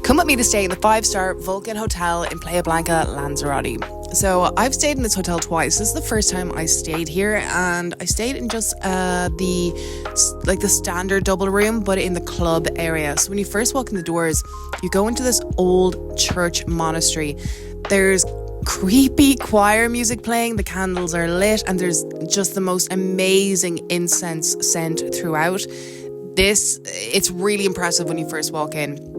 Come with me to stay in the 5-star Volcan Hotel in Playa Blanca, Lanzarote. So I've stayed in this hotel twice. This is the first time I stayed here, and I stayed in just the standard double room, but in the club area. So when you first walk in the doors, you go into this old church monastery. There's creepy choir music playing, the candles are lit, and there's just the most amazing incense scent throughout. It's really impressive when you first walk in.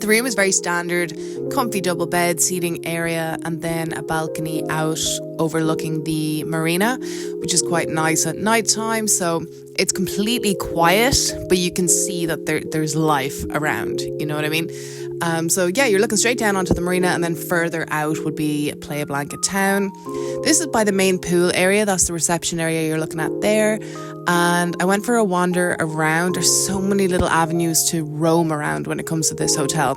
The room is very standard, comfy double bed, seating area, and then a balcony out overlooking the marina, which is quite nice at night time. So it's completely quiet, but you can see that there's life around, you know what I mean? So yeah, you're looking straight down onto the marina, and then further out would be Playa Blanca town. This is by the main pool area. That's the reception area you're looking at there. And I went for a wander around. There's so many little avenues to roam around when it comes to this hotel.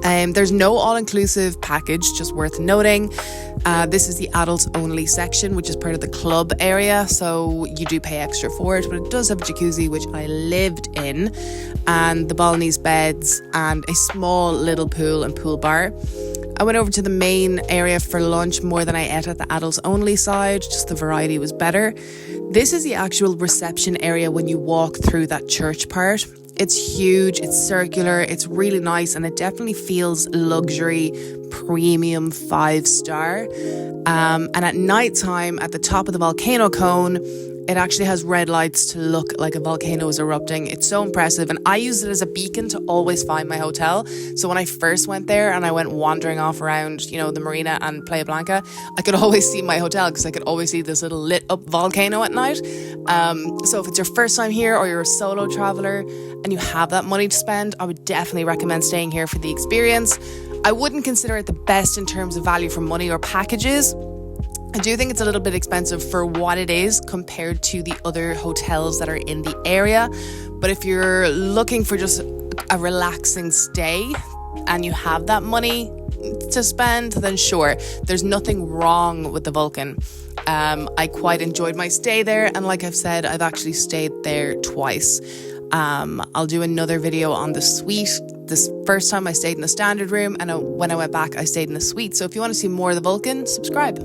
There's no all-inclusive package, just worth noting. This is the adults-only section, which is part of the club area, so you do pay extra for it, but it does have a jacuzzi, which I lived in, and the Balinese beds, and a small little pool and pool bar. I went over to the main area for lunch more than I ate at the adults-only side, just the variety was better. This is the actual reception area when you walk through that church part. It's huge, it's circular, it's really nice, and it definitely feels luxury, premium 5-star. And at night time, at the top of the volcano cone, it actually has red lights to look like a volcano is erupting. It's so impressive, and I use it as a beacon to always find my hotel. So when I first went there and I went wandering off around, the marina and Playa Blanca, I could always see my hotel because I could always see this little lit up volcano at night. So if it's your first time here or you're a solo traveler and you have that money to spend, I would definitely recommend staying here for the experience. I wouldn't consider it the best in terms of value for money or packages. I do think it's a little bit expensive for what it is compared to the other hotels that are in the area. But if you're looking for just a relaxing stay and you have that money to spend, then sure, there's nothing wrong with the Volcan. I quite enjoyed my stay there, and like I've said, I've actually stayed there twice. I'll do another video on the suite. This first time I stayed in the standard room, and when I went back I stayed in the suite. So if you want to see more of the Volcan, subscribe.